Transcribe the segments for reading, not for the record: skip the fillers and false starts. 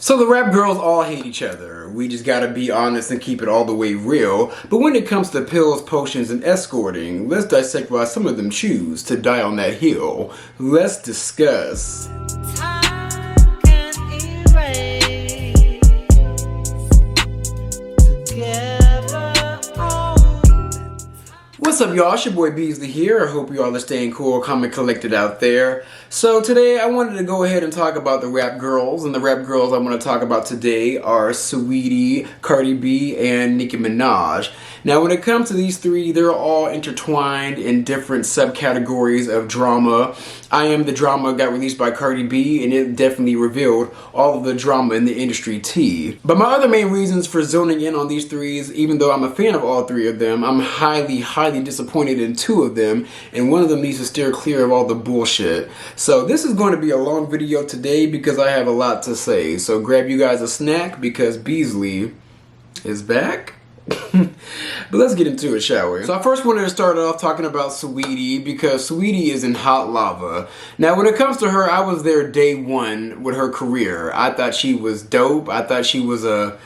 So the rap girls all hate each other. We just gotta be honest and keep it all the way real. But when it comes to pills, potions, and escorting, let's dissect why some of them choose to die on that hill. Let's discuss. What's up, y'all? It's your boy Beasley here. I hope you all are staying cool, calm, and collected out there. So today I wanted to go ahead and talk about the rap girls, and the rap girls I want to talk about today are Saweetie, Cardi B, and Nicki Minaj. Now when it comes to these three, they're all intertwined in different subcategories of drama. I Am the Drama got released by Cardi B, and it definitely revealed all of the drama in the industry tea. But my other main reasons for zoning in on these threes, even though I'm a fan of all three of them, I'm highly disappointed in two of them, and one of them needs to steer clear of all the bullshit. So this is going to be a long video today because I have a lot to say. So grab you guys a snack because Beasley is back. But let's get into it, shall we? So I first wanted to start off talking about Saweetie because Saweetie is in hot lava. Now when it comes to her, I was there day one with her career. I thought she was dope. I thought she was a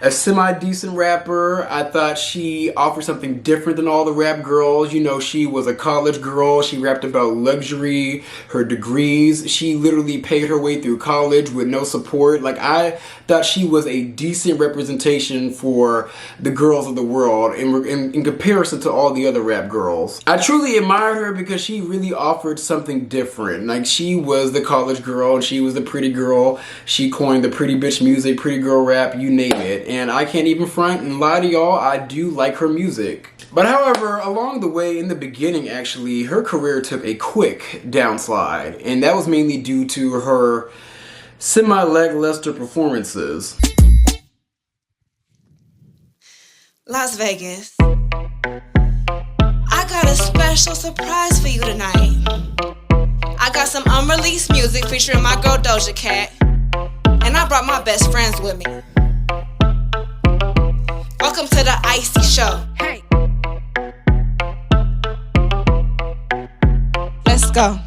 semi-decent rapper. I thought she offered something different than all the rap girls. You know, she was a college girl. She rapped about luxury, her degrees. She literally paid her way through college with no support. Like, I thought she was a decent representation for the girls of the world in comparison to all the other rap girls. I truly admire her because she really offered something different. Like, she was the college girl and she was the pretty girl. She coined the pretty bitch music, pretty girl rap, you name it. And I can't even front and lie to y'all, I do like her music. But however, along the way, in the beginning actually, her career took a quick downslide. And that was mainly due to her semi-lackluster performances. Las Vegas, I got a special surprise for you tonight. I got some unreleased music featuring my girl Doja Cat. And I brought my best friends with me. Welcome to the Icy Show. Hey. Let's go.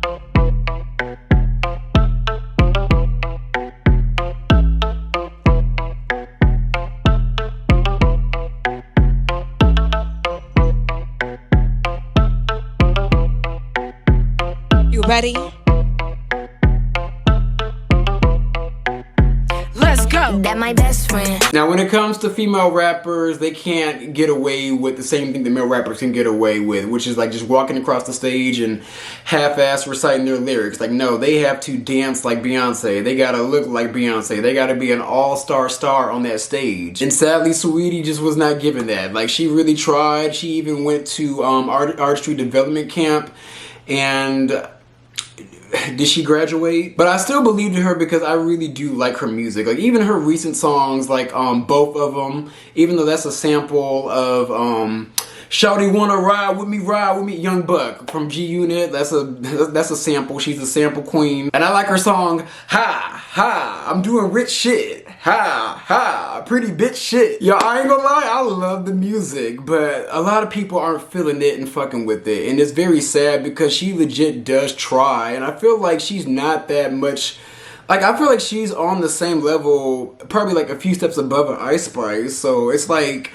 You ready? That my best friend. Now when it comes to female rappers, they can't get away with the same thing that male rappers can get away with, which is like just walking across the stage and half-ass reciting their lyrics. Like, no, they have to dance like Beyonce. They gotta look like Beyonce. They gotta be an all-star star on that stage. And sadly, Saweetie just was not given that. Like, she really tried. She even went to artistry development camp, and did she graduate? But I still believed in her because I really do like her music. Like, even her recent songs, like both of them, even though that's a sample of Shawty Wanna Ride With Me, Young Buck from G Unit. That's a sample. She's a sample queen. And I like her song, Ha, Ha, I'm doing rich shit. Ha, ha, pretty bitch shit. Yo, I ain't gonna lie, I love the music, but a lot of people aren't feeling it and fucking with it. And it's very sad because she legit does try. And I feel like she's not that much, like, I feel like she's on the same level, probably like a few steps above an Ice Spice. So it's like,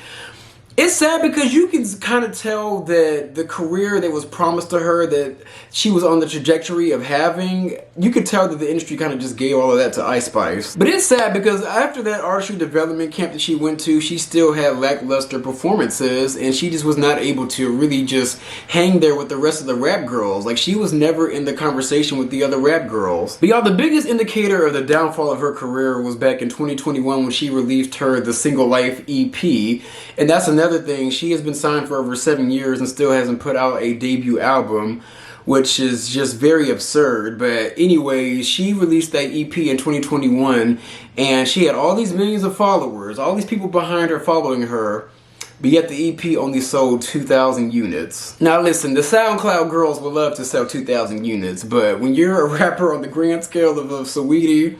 it's sad because you can kind of tell that the career that was promised to her, that she was on the trajectory of having, you could tell that the industry kind of just gave all of that to Ice Spice. But it's sad because after that artistry development camp that she went to, she still had lackluster performances and she just was not able to really just hang there with the rest of the rap girls. Like, she was never in the conversation with the other rap girls. But y'all, the biggest indicator of the downfall of her career was back in 2021 when she released her The Single Life EP. And that's another thing, she has been signed for over 7 years and still hasn't put out a debut album, which is just very absurd. But anyways, she released that EP in 2021 and she had all these millions of followers, all these people behind her following her, but yet the EP only sold 2,000 units. Now listen, the SoundCloud girls would love to sell 2,000 units, but when you're a rapper on the grand scale of Saweetie,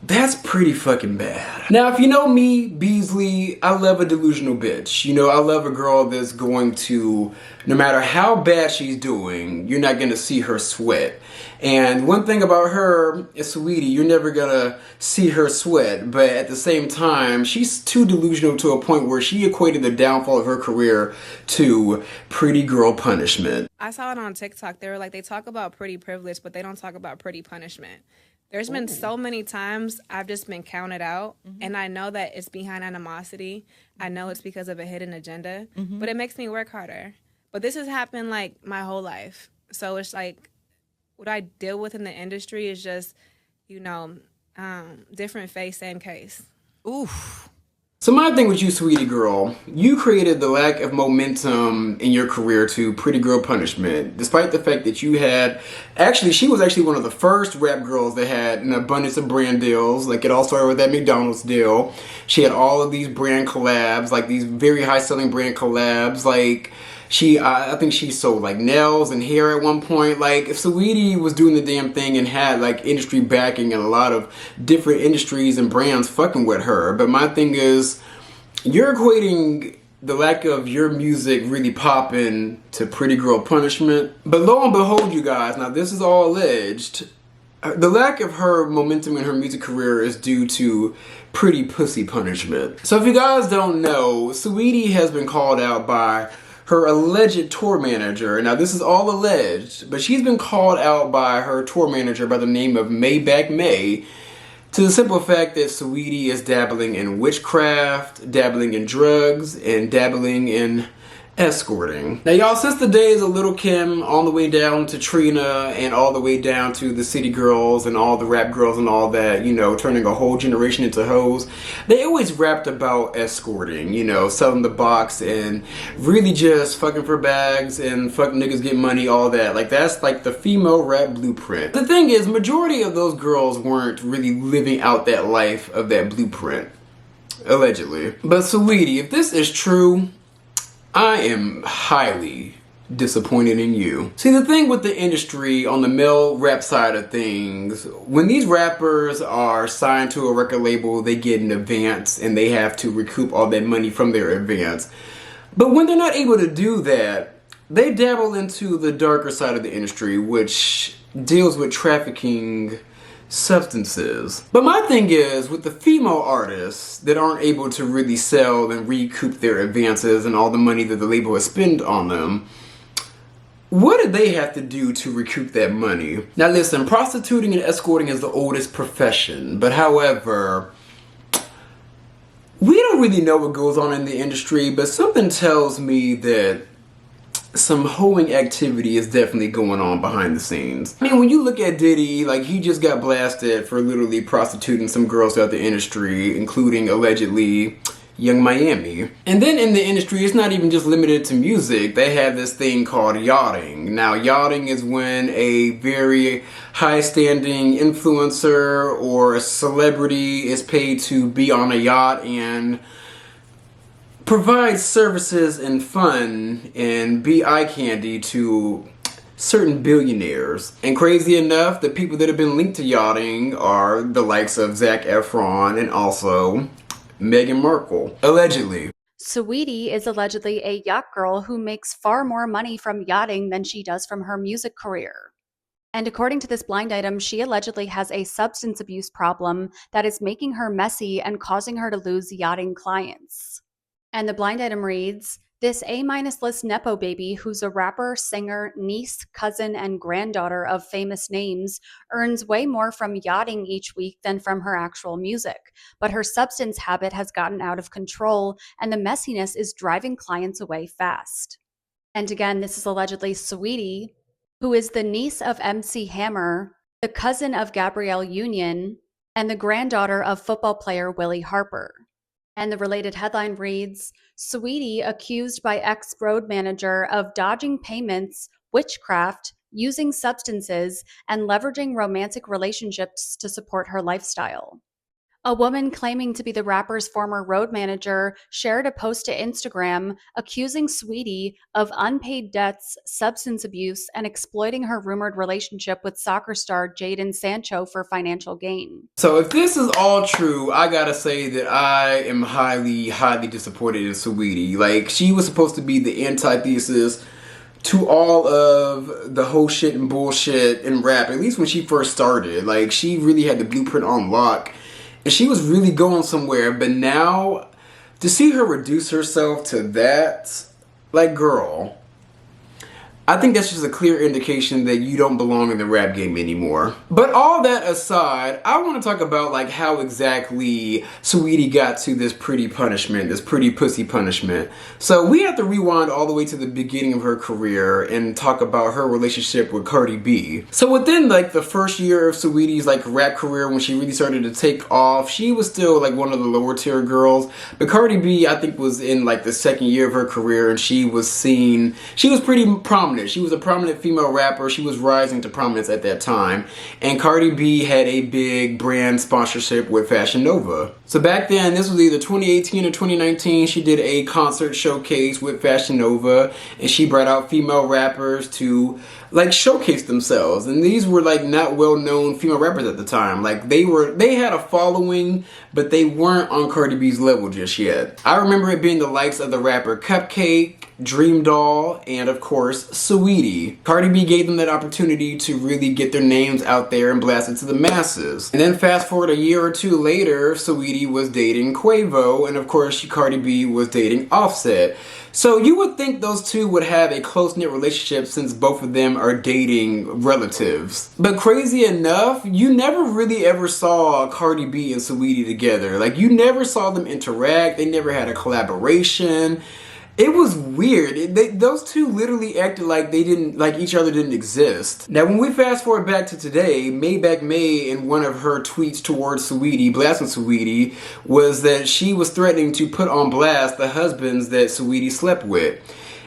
That's pretty fucking bad. Now, if you know me, Beasley, I love a delusional bitch. You know, I love a girl that's going to, no matter how bad she's doing, you're not gonna see her sweat. And one thing about her is, Saweetie, you're never gonna see her sweat. But at the same time, she's too delusional to a point where she equated the downfall of her career to pretty girl punishment. I saw it on TikTok. They talk about pretty privilege, but they don't talk about pretty punishment. There's been so many times I've just been counted out, and I know that it's behind animosity. I know it's because of a hidden agenda, but it makes me work harder. But this has happened like my whole life. So it's like what I deal with in the industry is just, different face, same case. Oof. So my thing with you, Saweetie girl, you created the lack of momentum in your career to pretty girl punishment, despite the fact that you had, she was actually one of the first rap girls that had an abundance of brand deals. Like, it all started with that McDonald's deal. She had all of these brand collabs, like these very high selling brand collabs. Like, I think she sold like nails and hair at one point. Like, if Saweetie was doing the damn thing and had like industry backing and a lot of different industries and brands fucking with her. But my thing is, you're equating the lack of your music really popping to pretty girl punishment. But lo and behold, you guys, now this is all alleged, the lack of her momentum in her music career is due to pretty pussy punishment. So if you guys don't know, Saweetie has been called out by her alleged tour manager. Now this is all alleged, but she's been called out by her tour manager by the name of Maybach May, to the simple fact that Saweetie is dabbling in witchcraft, dabbling in drugs, and dabbling in escorting. Now y'all, since the days of Lil' Kim, all the way down to Trina, and all the way down to the city girls and all the rap girls and all that, turning a whole generation into hoes, they always rapped about escorting, selling the box and really just fucking for bags and fuck niggas get money, all that. Like, that's like the female rap blueprint. The thing is, majority of those girls weren't really living out that life of that blueprint, allegedly. But Saweetie, if this is true, I am highly disappointed in you. See, the thing with the industry on the male rap side of things, when these rappers are signed to a record label, they get an advance and they have to recoup all that money from their advance. But when they're not able to do that, they dabble into the darker side of the industry, which deals with trafficking substances. But my thing is, with the female artists that aren't able to really sell and recoup their advances and all the money that the label has spent on them, what do they have to do to recoup that money? Now listen, prostituting and escorting is the oldest profession, but however, we don't really know what goes on in the industry, but something tells me that some hoeing activity is definitely going on behind the scenes. I mean, when you look at Diddy, like, he just got blasted for literally prostituting some girls throughout the industry, including allegedly Young Miami. And then in the industry, it's not even just limited to music. They have this thing called yachting. Now, yachting is when a very high-standing influencer or a celebrity is paid to be on a yacht and provide services and fun and be eye candy to certain billionaires. And crazy enough, the people that have been linked to yachting are the likes of Zac Efron and also Meghan Markle, allegedly. Saweetie is allegedly a yacht girl who makes far more money from yachting than she does from her music career. And according to this blind item, she allegedly has a substance abuse problem that is making her messy and causing her to lose yachting clients. And the blind item reads, this A-list Nepo baby, who's a rapper, singer, niece, cousin, and granddaughter of famous names, earns way more from yachting each week than from her actual music. But her substance habit has gotten out of control, and the messiness is driving clients away fast. And again, this is allegedly Saweetie, who is the niece of MC Hammer, the cousin of Gabrielle Union, and the granddaughter of football player Willie Harper. And the related headline reads, Saweetie accused by ex-road manager of dodging payments, witchcraft, using substances, and leveraging romantic relationships to support her lifestyle. A woman claiming to be the rapper's former road manager shared a post to Instagram accusing Saweetie of unpaid debts, substance abuse, and exploiting her rumored relationship with soccer star Jadon Sancho for financial gain. So if this is all true, I gotta say that I am highly, highly disappointed in Saweetie. Like, she was supposed to be the antithesis to all of the whole shit and bullshit in rap, at least when she first started. Like, she really had the blueprint on lock. And she was really going somewhere, but now, to see her reduce herself to that, like, girl, I think that's just a clear indication that you don't belong in the rap game anymore. But all that aside, I want to talk about like how exactly Saweetie got to this pretty punishment, this pretty pussy punishment. So we have to rewind all the way to the beginning of her career and talk about her relationship with Cardi B. So within like the first year of Saweetie's like rap career, when she really started to take off, she was still like one of the lower tier girls. But Cardi B, I think, was in like the second year of her career, and she was pretty prominent. She was a prominent female rapper. She was rising to prominence at that time. And Cardi B had a big brand sponsorship with Fashion Nova. So back then, this was either 2018 or 2019, she did a concert showcase with Fashion Nova, and she brought out female rappers to like showcase themselves. And these were like not well-known female rappers at the time. Like they had a following, but they weren't on Cardi B's level just yet. I remember it being the likes of the rapper Cupcake, Dream Doll, and of course, Saweetie. Cardi B gave them that opportunity to really get their names out there and blast it to the masses. And then fast forward a year or two later, Saweetie was dating Quavo, and of course, Cardi B was dating Offset. So you would think those two would have a close-knit relationship since both of them are dating relatives. But crazy enough, you never really ever saw Cardi B and Saweetie together. Like, you never saw them interact. They never had a collaboration. It was weird. Those two literally acted like each other didn't exist. Now, when we fast forward back to today, Maybach May, in one of her tweets towards Saweetie, blasting Saweetie, was that she was threatening to put on blast the husbands that Saweetie slept with.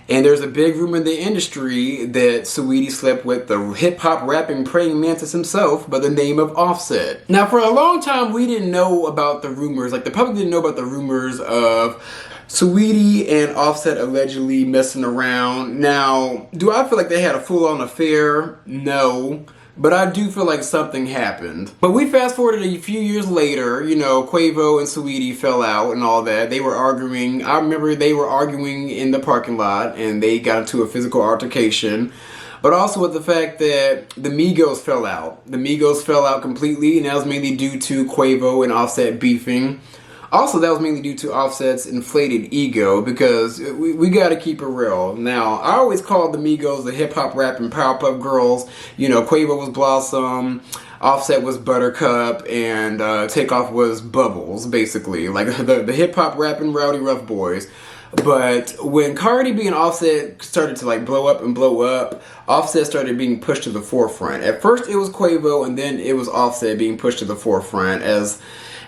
And there's a big rumor in the industry that Saweetie slept with the hip-hop rapping praying mantis himself by the name of Offset. Now, for a long time, we didn't know about the rumors. Like, the public didn't know about the rumors of Saweetie and Offset allegedly messing around. Now, do I feel like they had a full-on affair? No. But I do feel like something happened. But we fast forwarded a few years later, you know, Quavo and Saweetie fell out and all that. They were arguing. I remember they were arguing in the parking lot and they got into a physical altercation. But also with the fact that the Migos fell out. The Migos fell out completely, and that was mainly due to Quavo and Offset beefing. Also, that was mainly due to Offset's inflated ego, because we gotta keep it real. Now, I always called the Migos the hip-hop rapping Powerpuff Girls. You know, Quavo was Blossom, Offset was Buttercup, and Takeoff was Bubbles, basically. Like, the hip-hop rapping Rowdy Rough Boys. But when Cardi B and Offset started to like blow up, Offset started being pushed to the forefront. At first, it was Quavo, and then it was Offset being pushed to the forefront as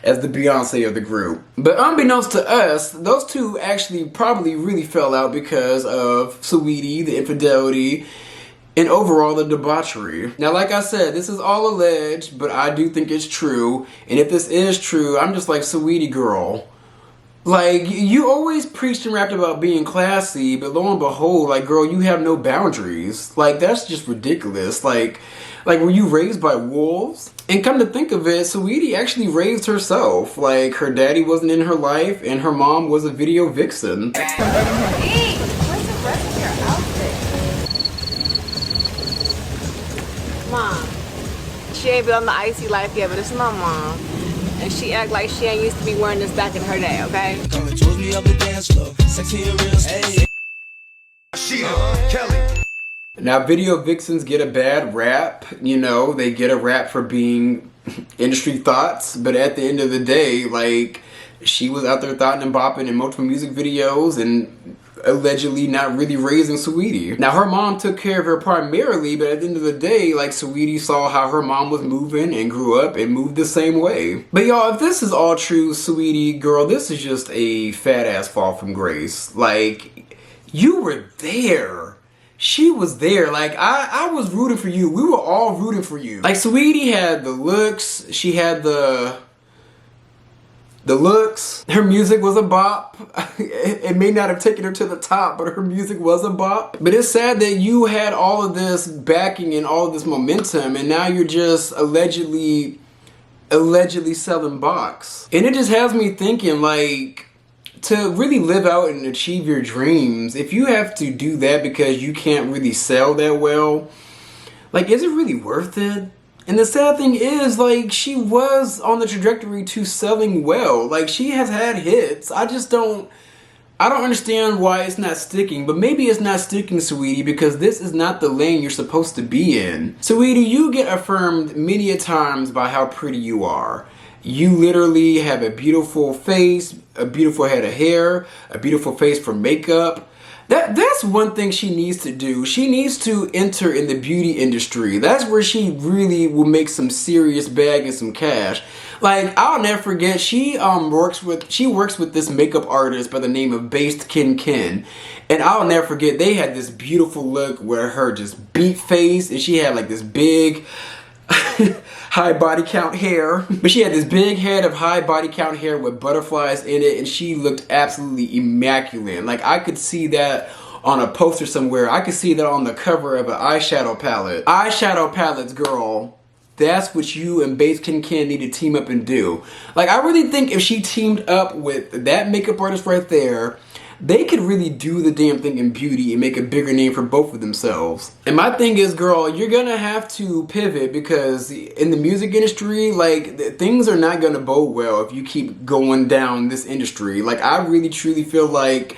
the Beyonce of the group. But unbeknownst to us, those two actually probably really fell out because of Saweetie, the infidelity, and overall the debauchery. Now, like I said, this is all alleged, but I do think it's true. And if this is true, I'm just like, Saweetie girl. Like, you always preached and rapped about being classy, but lo and behold, like, girl, you have no boundaries. Like, that's just ridiculous. Like, were you raised by wolves? And come to think of it, Saweetie actually raised herself. Like, her daddy wasn't in her life, and her mom was a video vixen. Hey, where's the rest of your outfit? Mom, she ain't been on the icy life yet, but it's my mom. And she act like she ain't used to be wearing this back in her day, okay? Now, video vixens get a bad rap. You know, they get a rap for being industry thoughts. But at the end of the day, like, she was out there thoughting and bopping in multiple music videos and allegedly not really raising Saweetie. Now, her mom took care of her primarily, but at the end of the day, like, Saweetie saw how her mom was moving and grew up and moved the same way. But y'all, if this is all true, Saweetie girl, this is just a fat ass fall from grace. Like, you were there. She was there. Like, I was rooting for you. We were all rooting for you. Like, Saweetie had the looks. She had the the looks. Her music was a bop. It may not have taken her to the top, but her music was a bop. But it's sad that you had all of this backing and all of this momentum, and now you're just allegedly selling box. And it just has me thinking, like, to really live out and achieve your dreams, if you have to do that because you can't really sell that well, like, is it really worth it? And the sad thing is, like, she was on the trajectory to selling well. Like, she has had hits. I don't understand why it's not sticking, but maybe it's not sticking, Saweetie, because this is not the lane you're supposed to be in. Saweetie, you get affirmed many a times by how pretty you are. You literally have a beautiful face, a beautiful head of hair, a beautiful face for makeup. That's one thing she needs to do. She needs to enter in the beauty industry. That's where she really will make some serious bag and some cash. Like, I'll never forget, she works with this makeup artist by the name of Beasley, and I'll never forget, they had this beautiful look where her just beat face, and she had like this big high body count hair, but she had this big head of high body count hair with butterflies in it, and she looked absolutely immaculate. Like, I could see that on a poster somewhere. I could see that on the cover of an eyeshadow palette. Eyeshadow palettes, girl. That's what you and Beasley need to team up and do. Like, I really think if she teamed up with that makeup artist right there, they could really do the damn thing in beauty and make a bigger name for both of themselves. And my thing is, girl, you're gonna have to pivot, because in the music industry, like, things are not gonna bode well if you keep going down this industry. Like, I really truly feel like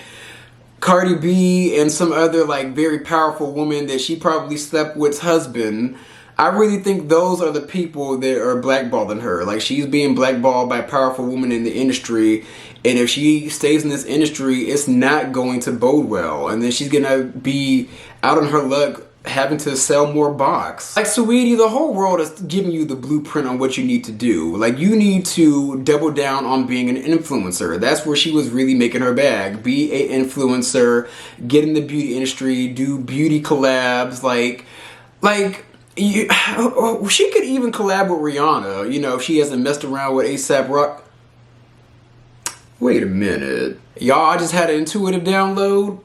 Cardi B and some other, like, very powerful woman that she probably slept with's husband, I really think those are the people that are blackballing her. Like, she's being blackballed by a powerful woman in the industry, and if she stays in this industry, it's not going to bode well. And then she's gonna be out on her luck having to sell more box. Like, Saweetie, the whole world is giving you the blueprint on what you need to do. Like, you need to double down on being an influencer. That's where she was really making her bag. Be an influencer, get in the beauty industry, do beauty collabs, like she could even collab with Rihanna, you know, if she hasn't messed around with A$AP Rock. Wait a minute. Y'all, I just had an intuitive download.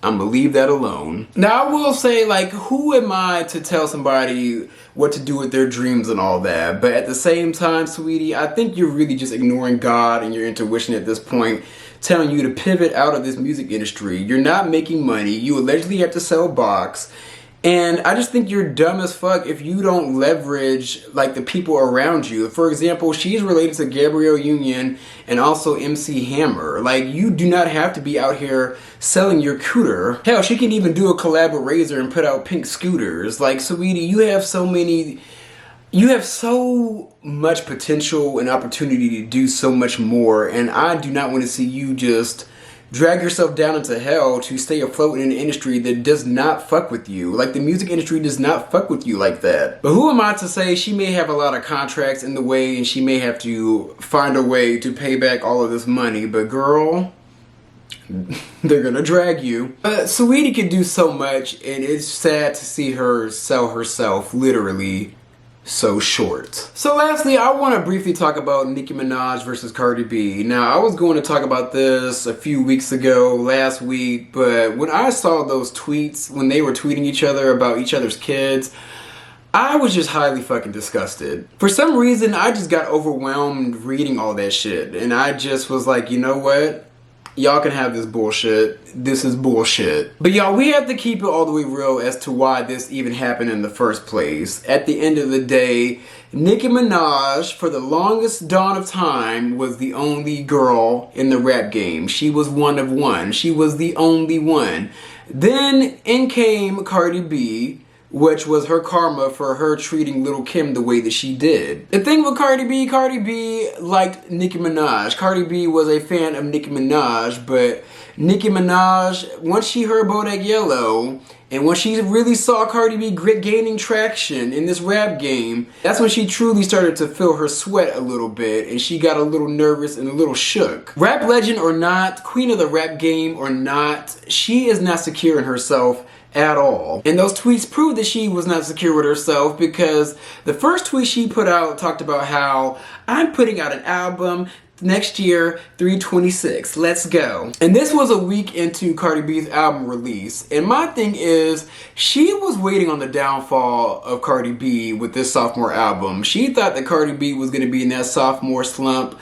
I'm gonna leave that alone. Now, I will say, like, who am I to tell somebody what to do with their dreams and all that? But at the same time, Saweetie, I think you're really just ignoring God and your intuition at this point, telling you to pivot out of this music industry. You're not making money. You allegedly have to sell box. And I just think you're dumb as fuck if you don't leverage, like, the people around you. For example, she's related to Gabrielle Union and also MC Hammer. Like, you do not have to be out here selling your cooter. Hell, she can even do a collab with Razor and put out pink scooters. Like, Saweetie, you have so much potential and opportunity to do so much more, and I do not want to see you just drag yourself down into hell to stay afloat in an industry that does not fuck with you. Like, the music industry does not fuck with you like that. But who am I to say? She may have a lot of contracts in the way, and she may have to find a way to pay back all of this money, but girl, they're gonna drag you. Saweetie can do so much, and it's sad to see her sell herself literally so short. So lastly, I want to briefly talk about Nicki Minaj versus Cardi B. Now, I was going to talk about this a few weeks ago, last week, but when I saw those tweets, when they were tweeting each other about each other's kids, I was just highly fucking disgusted. For some reason, I just got overwhelmed reading all that shit, and I just was like, you know what? Y'all can have this bullshit. This is bullshit. But y'all, we have to keep it all the way real as to why this even happened in the first place. At the end of the day, Nicki Minaj, for the longest dawn of time, was the only girl in the rap game. She was one of one. She was the only one. Then in came Cardi B, which was her karma for her treating Lil' Kim the way that she did. The thing with Cardi B liked Nicki Minaj. Cardi B was a fan of Nicki Minaj, but Nicki Minaj, once she heard Bodak Yellow, and when she really saw Cardi B gaining traction in this rap game, that's when she truly started to feel her sweat a little bit, and she got a little nervous and a little shook. Rap legend or not, queen of the rap game or not, she is not secure in herself at all. And those tweets prove that she was not secure with herself, because the first tweet she put out talked about how I'm putting out an album next year, 3/26, let's go. And this was a week into Cardi B's album release. And my thing is, she was waiting on the downfall of Cardi B with this sophomore album. She thought that Cardi B was going to be in that sophomore slump.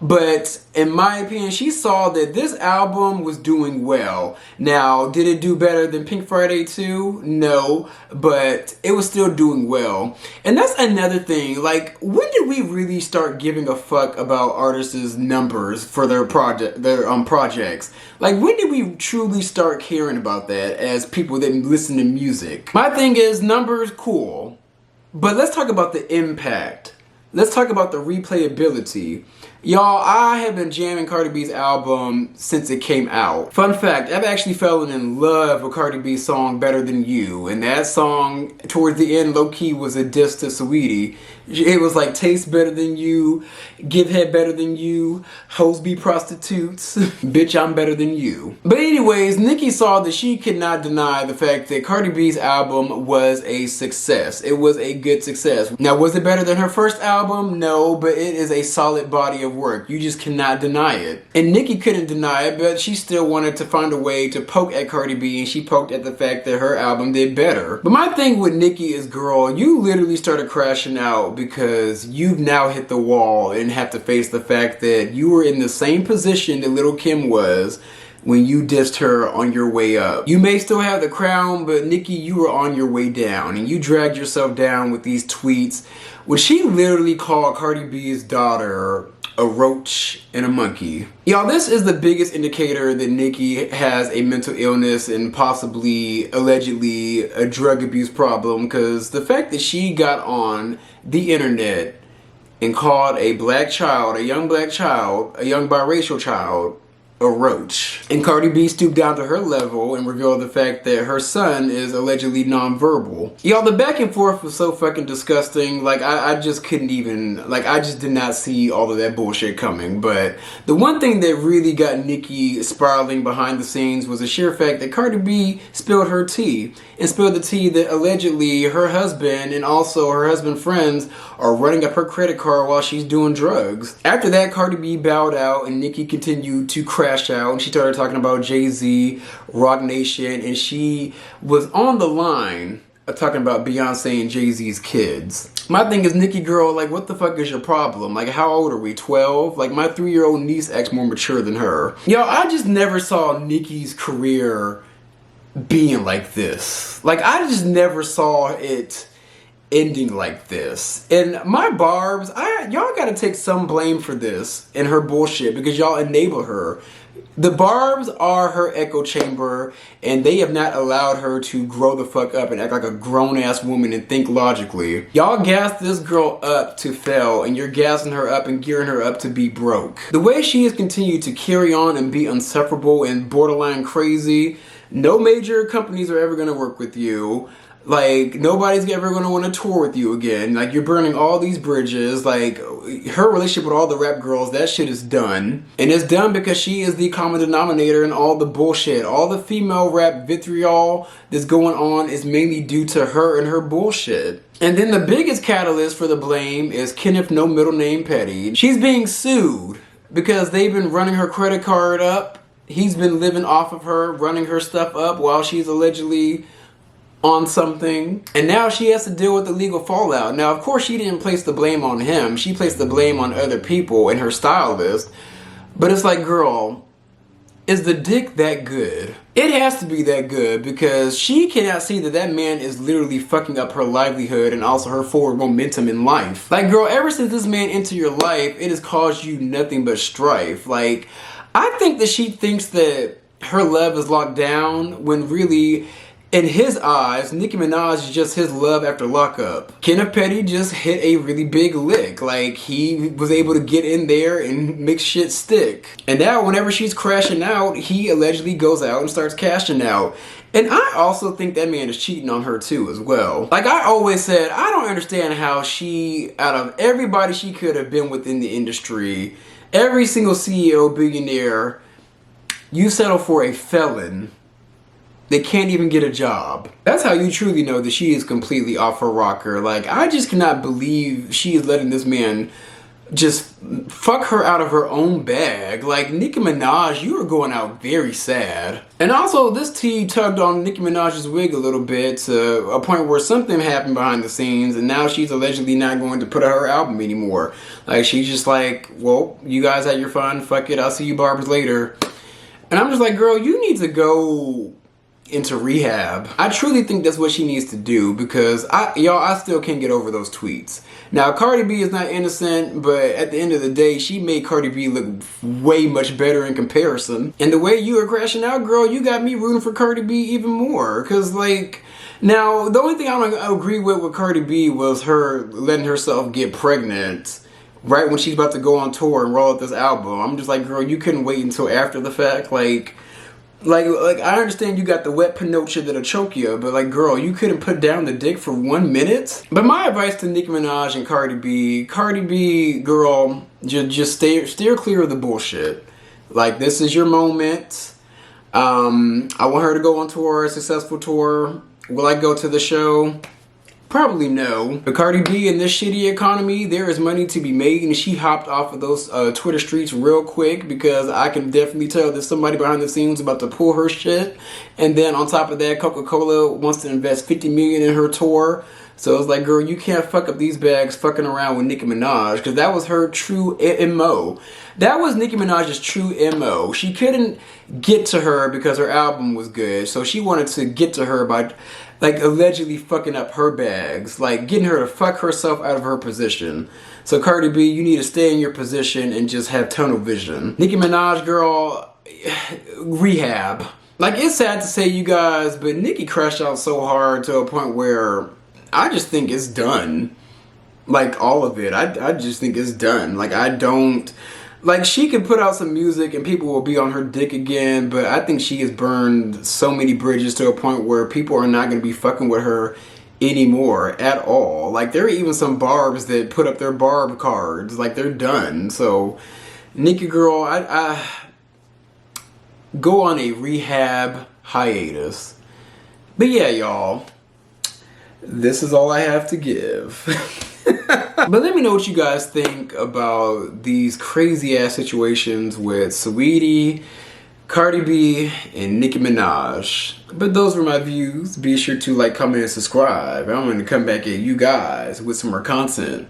But in my opinion, she saw that this album was doing well. Now, did it do better than Pink Friday 2? No, but it was still doing well. And that's another thing. Like, when did we really start giving a fuck about artists' numbers for their projects? Like, when did we truly start caring about that as people that listen to music? My thing is, numbers, cool. But let's talk about the impact. Let's talk about the replayability. Y'all, I have been jamming Cardi B's album since it came out. Fun fact, I've actually fallen in love with Cardi B's song Better Than You. And that song, towards the end, low-key was a diss to Saweetie. It was like, taste better than you, give head better than you, hoes be prostitutes, bitch I'm better than you. But anyways, Nicki saw that she could not deny the fact that Cardi B's album was a success. It was a good success. Now, was it better than her first album? No, but it is a solid body of work. You just cannot deny it. And Nicki couldn't deny it, but she still wanted to find a way to poke at Cardi B, and she poked at the fact that her album did better. But my thing with Nicki is, girl, you literally started crashing out because you've now hit the wall and have to face the fact that you were in the same position that Lil' Kim was when you dissed her on your way up. You may still have the crown, but Nicki, you were on your way down, and you dragged yourself down with these tweets when she literally called Cardi B's daughter a roach and a monkey. Y'all, this is the biggest indicator that Nicki has a mental illness and possibly, allegedly, a drug abuse problem, because the fact that she got on the internet and called a black child, a young biracial child, a roach. And Cardi B stooped down to her level and revealed the fact that her son is allegedly nonverbal. Y'all, the back and forth was so fucking disgusting. Like, I just couldn't even, like, I just did not see all of that bullshit coming. But the one thing that really got Nicki spiraling behind the scenes was the sheer fact that Cardi B spilled her tea. And spilled the tea that allegedly her husband and also her husband's friends are running up her credit card while she's doing drugs. After that, Cardi B bowed out and Nicki continued to crash out, and she started talking about Jay-Z, Rock Nation, and she was on the line of talking about Beyonce and Jay-Z's kids. My thing is, Nicki, girl, like, what the fuck is your problem? Like, how old are we, 12? Like, my 3-year-old niece acts more mature than her. Yo, I just never saw Nicki's career being like this. Like, I just never saw it ending like this. And my barbs, y'all gotta take some blame for this and her bullshit, because y'all enable her. The barbs are her echo chamber, and they have not allowed her to grow the fuck up and act like a grown-ass woman and think logically. Y'all gassed this girl up to fail, and you're gassing her up and gearing her up to be broke. The way she has continued to carry on and be insufferable and borderline crazy, no major companies are ever gonna work with you. Like, nobody's ever going to want to tour with you again. Like, you're burning all these bridges. Like, her relationship with all the rap girls, that shit is done. And it's done because she is the common denominator in all the bullshit. All the female rap vitriol that's going on is mainly due to her and her bullshit. And then the biggest catalyst for the blame is Kenneth No Middle Name Petty. She's being sued because they've been running her credit card up. He's been living off of her, running her stuff up while she's allegedly on something, and now she has to deal with the legal fallout. Now, of course, she didn't place the blame on him. She placed the blame on other people and her stylist. But it's like, girl, is the dick that good? It has to be that good, because she cannot see that that man is literally fucking up her livelihood and also her forward momentum in life. Like, girl, ever since this man entered your life, it has caused you nothing but strife. Like, I think that she thinks that her love is locked down when really, in his eyes, Nicki Minaj is just his love after lockup. Kenneth Petty just hit a really big lick. Like, he was able to get in there and make shit stick. And now whenever she's crashing out, he allegedly goes out and starts cashing out. And I also think that man is cheating on her too as well. Like I always said, I don't understand how she, out of everybody she could have been within the industry, every single CEO, billionaire, you settle for a felon they can't even get a job. That's how you truly know that she is completely off her rocker. Like, I just cannot believe she is letting this man just fuck her out of her own bag. Like, Nicki Minaj, you are going out very sad. And also, this tea tugged on Nicki Minaj's wig a little bit to a point where something happened behind the scenes, and now she's allegedly not going to put out her album anymore. Like, she's just like, well, you guys had your fun, fuck it, I'll see you barbers later. And I'm just like, girl, you need to go into rehab. I truly think that's what she needs to do, because I still can't get over those tweets. Now, Cardi B is not innocent, but at the end of the day, she made Cardi B look way much better in comparison. And the way you were crashing out, girl, you got me rooting for Cardi B even more. Because, like, now, the only thing I don't agree with Cardi B was her letting herself get pregnant right when she's about to go on tour and roll out this album. I'm just like, girl, you couldn't wait until after the fact. Like I understand you got the wet Pinocchio that'll choke you, but like, girl, you couldn't put down the dick for 1 minute? But my advice to Nicki Minaj and Cardi B, girl, just steer clear of the bullshit. Like, this is your moment. I want her to go on tour, a successful tour. Will I go to the show? Probably no. But Cardi B, in this shitty economy, there is money to be made, and she hopped off of those Twitter streets real quick, because I can definitely tell that somebody behind the scenes about to pull her shit. And then on top of that, Coca-Cola wants to invest $50 million in her tour. So it's like, girl, you can't fuck up these bags fucking around with Nicki Minaj, because that was her true MO. That was Nicki Minaj's true MO. She couldn't get to her because her album was good, so she wanted to get to her by, like, allegedly fucking up her bags, like getting her to fuck herself out of her position. So Cardi B, you need to stay in your position and just have tunnel vision. Nicki Minaj, girl, rehab. Like, it's sad to say, you guys, but Nicki crashed out so hard to a point where I just think it's done. Like, all of it. I just think it's done. Like, I don't... Like, she can put out some music and people will be on her dick again, but I think she has burned so many bridges to a point where people are not going to be fucking with her anymore at all. Like, there are even some barbs that put up their barb cards. Like, they're done. So, Nicki, girl, I go on a rehab hiatus. But yeah, y'all, this is all I have to give. But let me know what you guys think about these crazy ass situations with Saweetie, Cardi B, and Nicki Minaj. But those were my views. Be sure to like, comment, and subscribe. I'm going to come back at you guys with some more content.